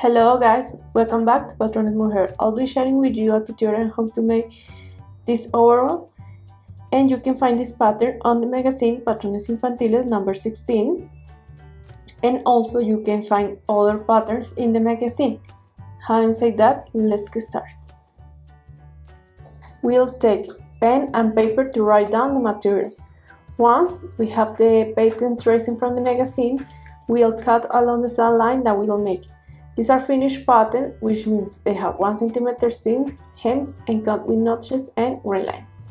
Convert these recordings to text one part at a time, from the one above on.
Hello guys, welcome back to Patrones Mujer. I'll be sharing with you a tutorial on how to make this overall, and you can find this pattern on the magazine Patrones Infantiles number 16, and also you can find other patterns in the magazine. Having said that, let's get started. We'll take pen and paper to write down the materials. Once we have the pattern tracing from the magazine, we'll cut along the side line that we'll make. These are finished patterns, which means they have 1 cm seams, hems, and cut with notches and gray lines.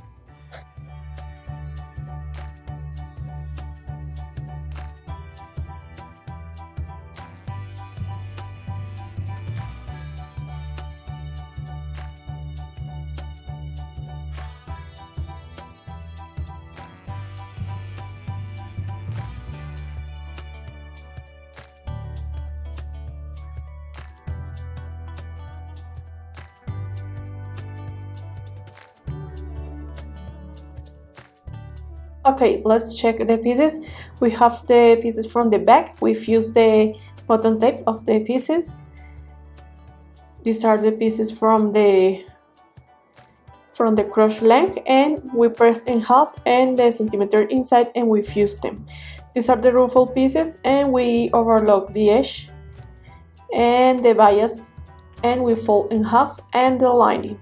Okay, let's check the pieces. We have the pieces from the back. We've used the button tape of the pieces. These are the pieces from the cross length, and we pressed in half and the centimeter inside, and we fused them. These are the ruffle pieces, and we overlock the edge and the bias, and we fold in half, and the lining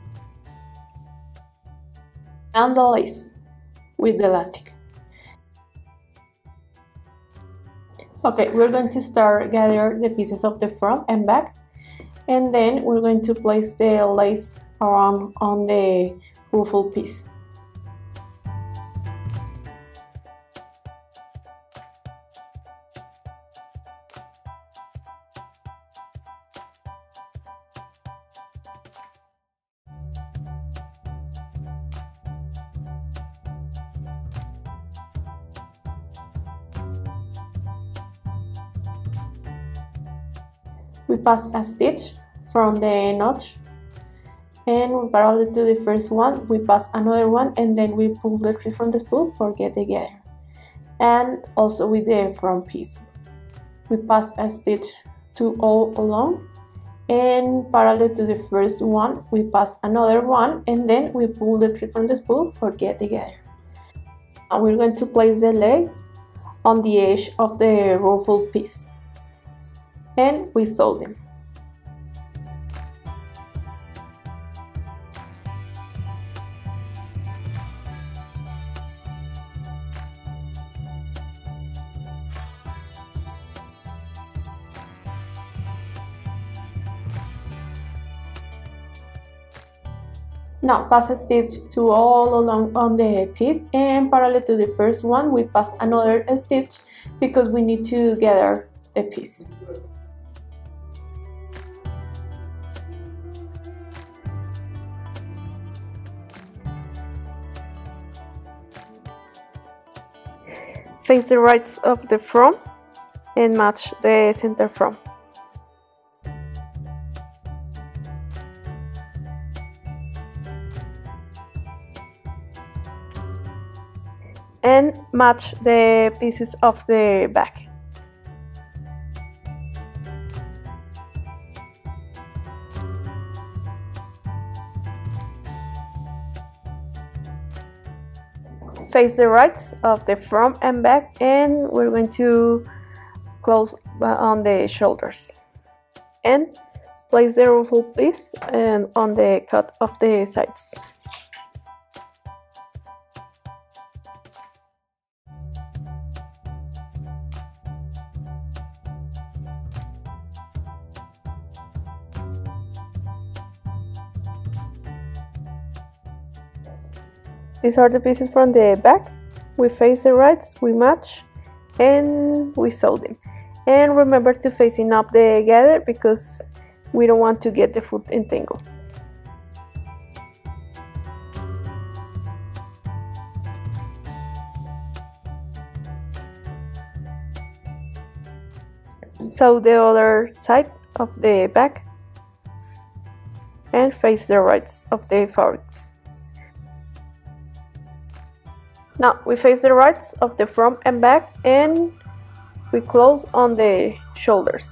and the lace with the elastic. Okay, we're going to start gather the pieces of the front and back, and then we're going to place the lace around on the ruffle piece. We pass a stitch from the notch, and parallel to the first one we pass another one, and then we pull the thread from the spool for get together. And also with the front piece we pass a stitch to all along, and parallel to the first one we pass another one, and then we pull the thread from the spool for get together. And we're going to place the legs on the edge of the ruffle piece, and we sew them. Now pass a stitch to all along on the piece, and parallel to the first one we pass another stitch because we need to gather the piece. Face the right of the front and match the center front. And match the pieces of the back. Face the rights of the front and back, and we're going to close on the shoulders and place the ruffle piece and on the cut of the sides. These are the pieces from the back. We face the rights, we match, and we sew them. And remember to facing up the gather because we don't want to get the foot entangled. Sew the other side of the back and face the rights of the fabrics. Now we face the rights of the front and back, and we close on the shoulders.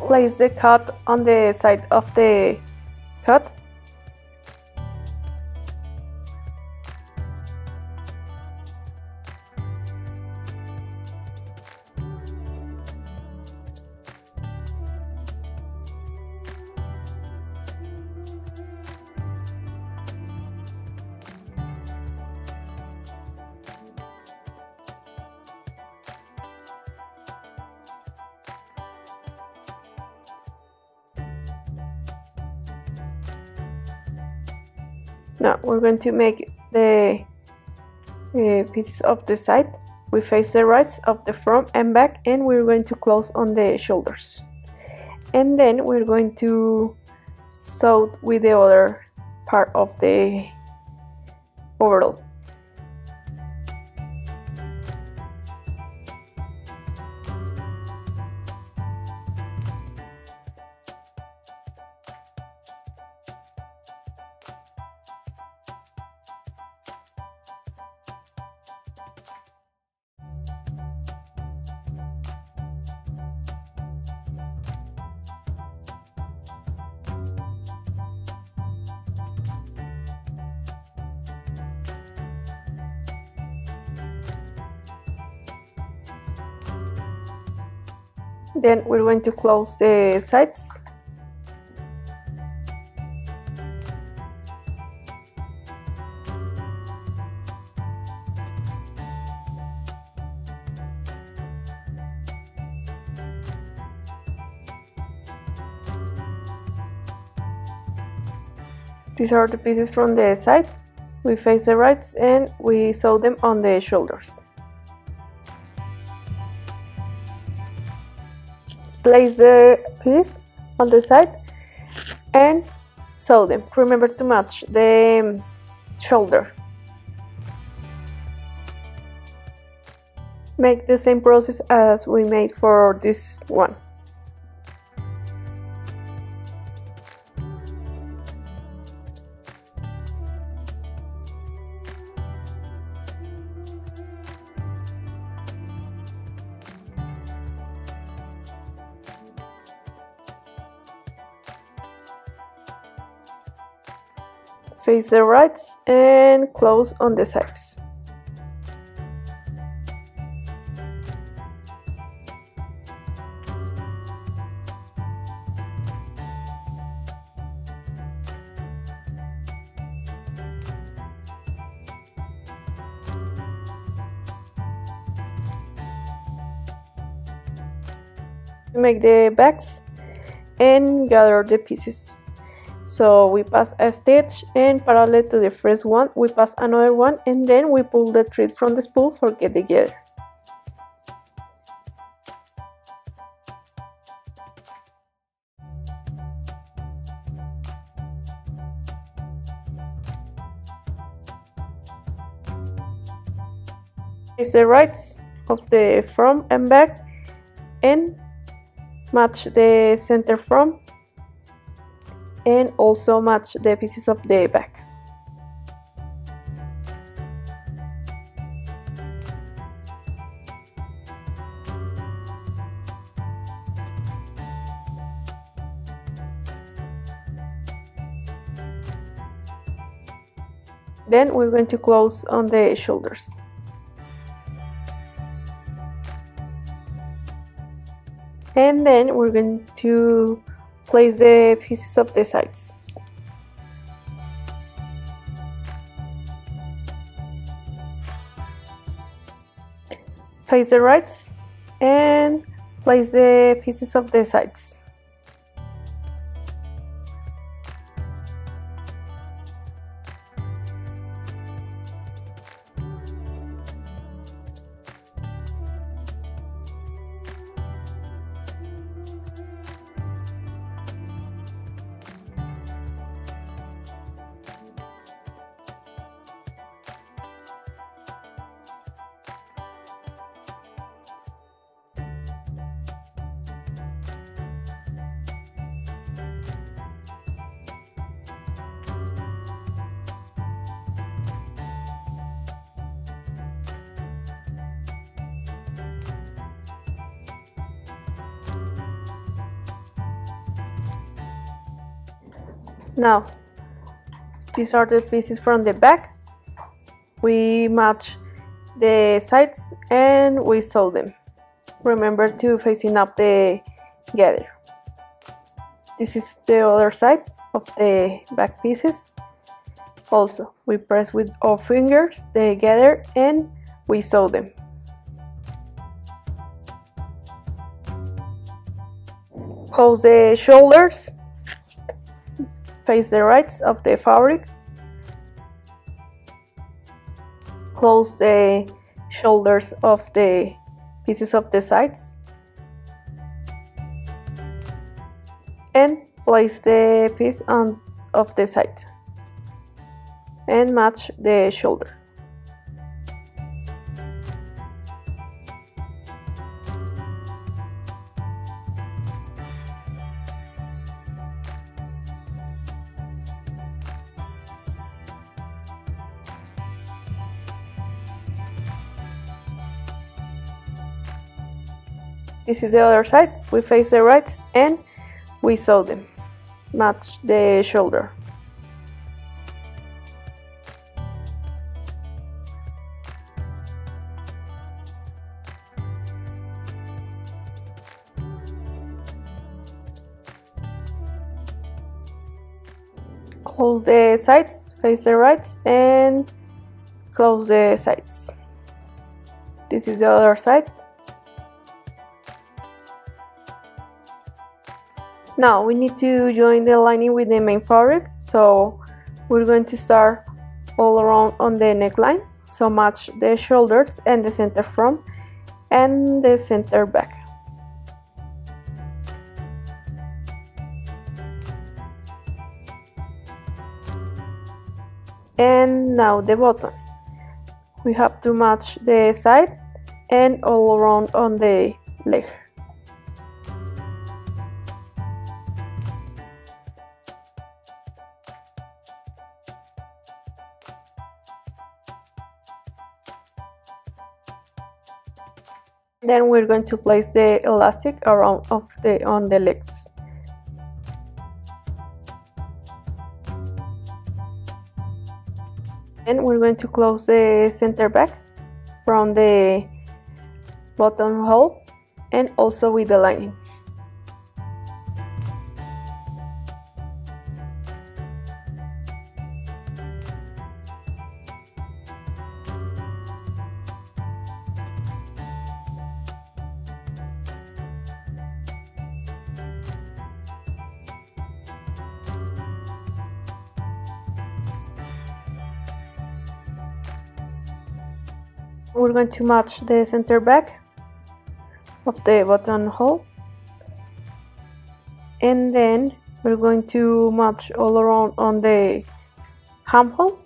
place the cut on the side of the cut. Now we're going to make the pieces of the side. We face the rights of the front and back, and we're going to close on the shoulders. And then we're going to sew with the other part of the overall. Then we're going to close the sides. These are the pieces from the side. We face the rights and we sew them on the shoulders. Place the piece on the side and sew them. Remember to match the shoulder. Make the same process as we made for this one. Face the rights and close on the sides. Make the backs and gather the pieces. So we pass a stitch, and parallel to the first one we pass another one, and then we pull the thread from the spool for get together. Place the rights of the front and back and match the center front and also match the pieces of the back. Then we're going to close on the shoulders. And then we're going to place the pieces of the sides. Face the rights and place the pieces of the sides. Now, these are the pieces from the back. We match the sides and we sew them. Remember to facing up the gather. This is the other side of the back pieces. Also, we press with our fingers the gather and we sew them. Close the shoulders. Face the rights of the fabric. Close the shoulders of the pieces of the sides. And place the piece on of the side. And match the shoulder. This is the other side. We face the rights and we sew them. Match the shoulder. Close the sides, face the rights and close the sides. This is the other side. Now we need to join the lining with the main fabric, so we're going to start all around on the neckline. So match the shoulders and the center front and the center back. And now the bottom. We have to match the side and all around on the leg. Then we're going to place the elastic around on the legs. And we're going to close the center back from the buttonhole and also with the lining. We're going to match the center back of the buttonhole, and then we're going to match all around on the armhole.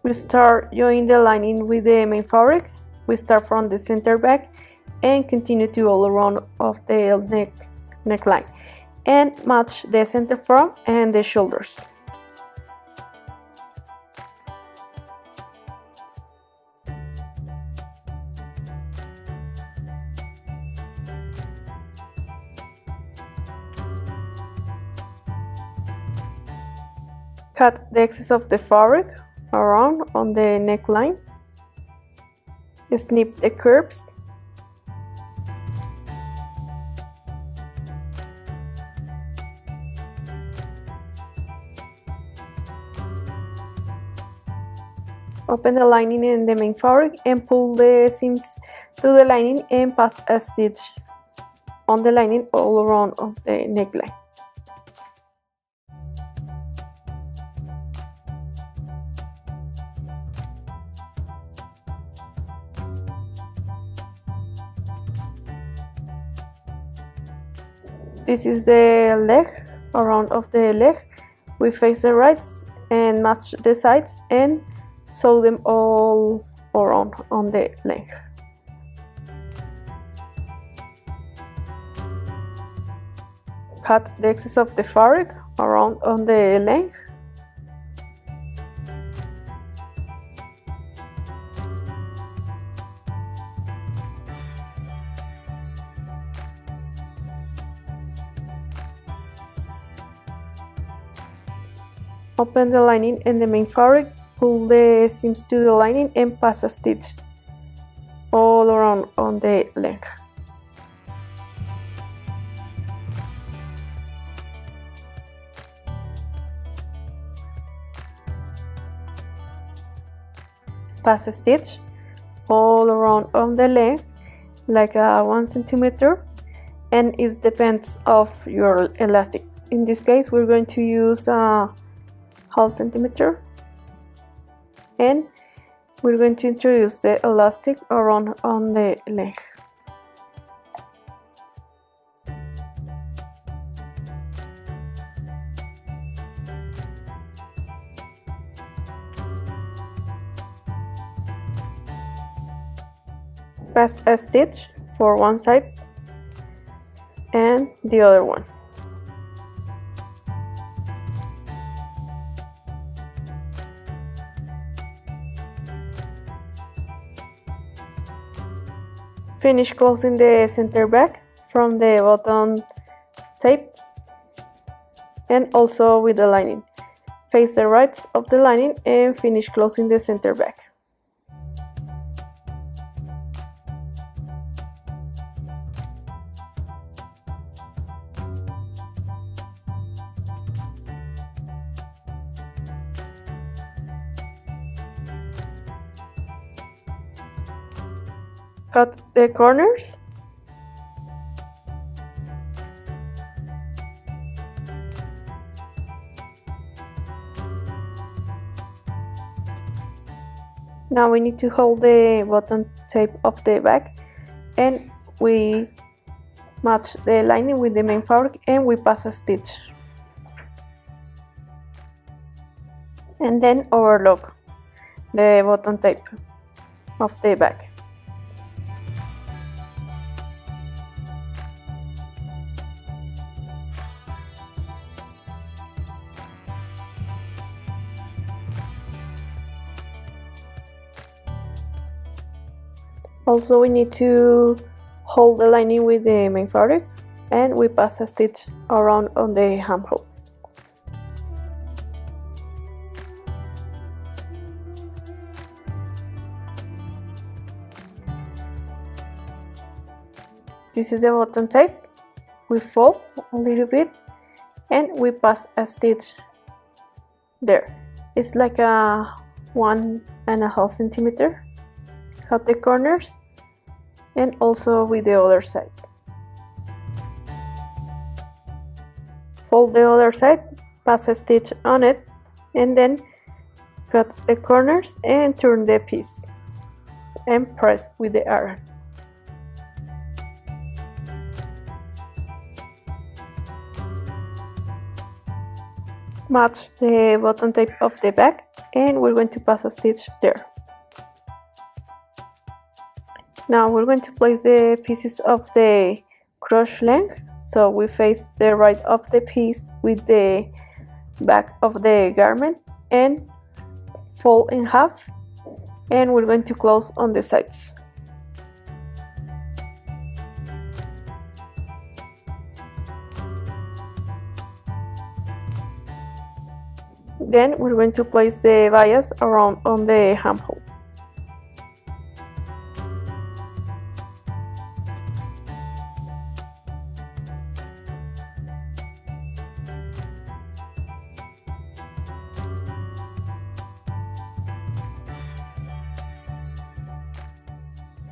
We start joining the lining with the main fabric. We start from the center back and continue to all around of the neckline and match the center front and the shoulders. Cut the excess of the fabric around on the neckline. Snip the curves. Open the lining in the main fabric and pull the seams to the lining and pass a stitch on the lining all around of the neckline. This is the leg, around of the leg. We face the rights and match the sides and sew them all around on the leg. cut the excess of the fabric around on the length. Open the lining and the main fabric, pull the seams to the lining and pass a stitch all around on the length. Pass a stitch all around on the length, like 1 centimeter, and it depends of your elastic. In this case, we're going to use half centimeter, and we're going to introduce the elastic around on the length. Pass a stitch for one side and the other one. Finish closing the center back from the bottom tape and also with the lining. Face the right of the lining and finish closing the center back. Cut the corners. Now we need to hold the bottom tape of the back, and we match the lining with the main fabric and we pass a stitch. And then overlock the bottom tape of the back. Also, we need to hold the lining with the main fabric and we pass a stitch around on the armhole. This is the bottom tape. We fold a little bit and we pass a stitch there. It's like a 1.5 centimeter. Cut the corners and also with the other side. Fold the other side, pass a stitch on it, and then cut the corners and turn the piece and press with the iron. Match the bottom tape of the back and we're going to pass a stitch there. Now we're going to place the pieces of the crochet length, so we face the right of the piece with the back of the garment and fold in half, and we're going to close on the sides. Then we're going to place the bias around on the armhole.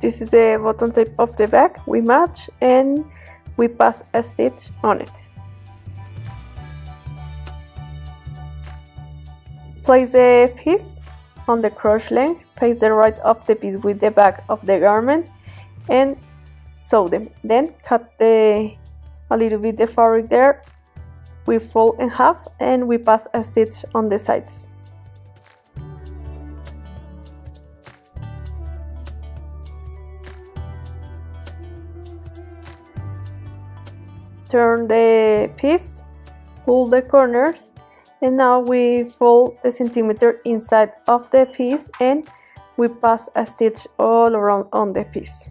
This is the bottom tape of the back. We match and we pass a stitch on it. Place the piece on the crochet length, face the right of the piece with the back of the garment and sew them. Then cut a little bit the fabric there. We fold in half and we pass a stitch on the sides. turn the piece, pull the corners, and now we fold the centimeter inside of the piece and we pass a stitch all around on the piece.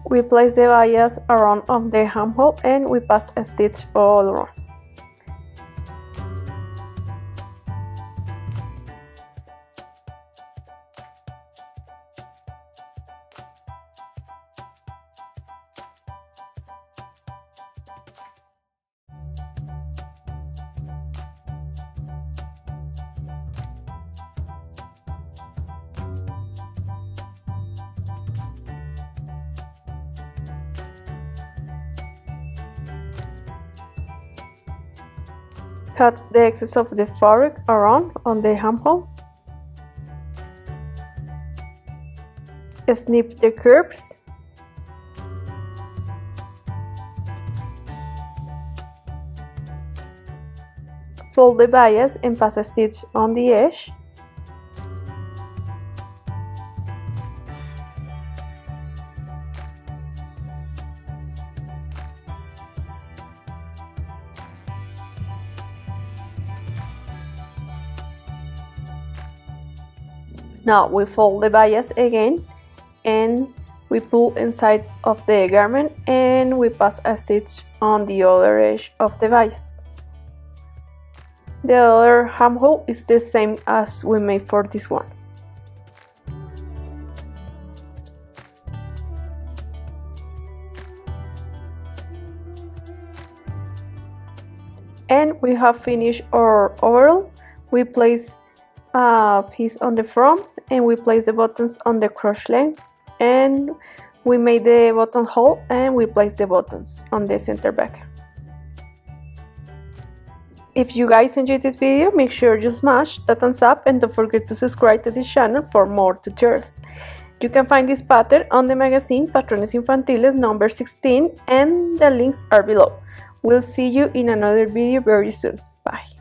We place the bias around on the armhole and we pass a stitch all around. Cut the excess of the fabric around on the armhole. Snip the curves. Fold the bias and pass a stitch on the edge. Now we fold the bias again and we pull inside of the garment and we pass a stitch on the other edge of the bias. The other armhole is the same as we made for this one. And we have finished our overall. We place a piece on the front and we place the buttons on the crochet length, and we made the buttonhole and we place the buttons on the center back. If you guys enjoyed this video, make sure you smash that thumbs up and don't forget to subscribe to this channel for more tutorials. You can find this pattern on the magazine Patrones Infantiles number 16 and the links are below. We'll see you in another video very soon. Bye.